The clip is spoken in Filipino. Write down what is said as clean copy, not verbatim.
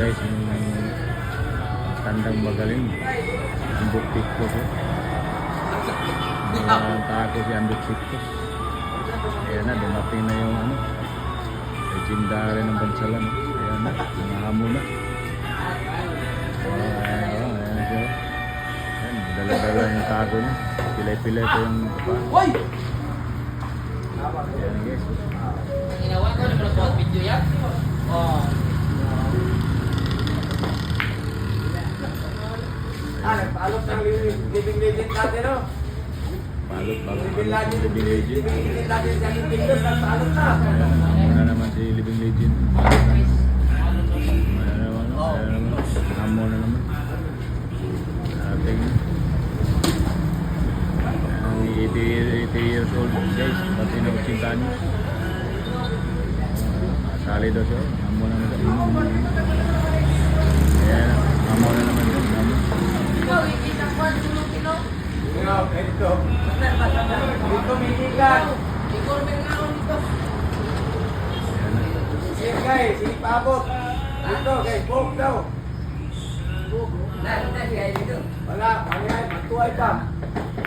guys, yung tandang magaling. Ambot Pictos. Ang tako si Ambot Pictos. Ayan na, dumating na yung ano, legendary ng Bansalan. Ayan na, nangahamo na. Ayan na siya. Ayan, dala-dala yung tako niya. Pilay-pilay pa yung pa. Ayan guys. Ginawa ko na pala video yan. Oh. Nagpaalok ng living legend natin, no? Palot. Living legend. Living Legend. Living legend natin sa Nintendo, nagpaalok na. Ayan, amo na naman si Living Legend. Amo na naman. Ating 80 years old guys, pati na 80 anos. Sali daw siya, amo na naman. Ayan, amo na naman siya. Amo. Ikaw, hindi sa kwan, tulog kilo. Ito. Ito, miligan. Igor, may nga ako dito. Ayan na. Sige guys, sige paabot. Ito guys, book daw. Dahil dito. Wala, mangyay, matuway pa.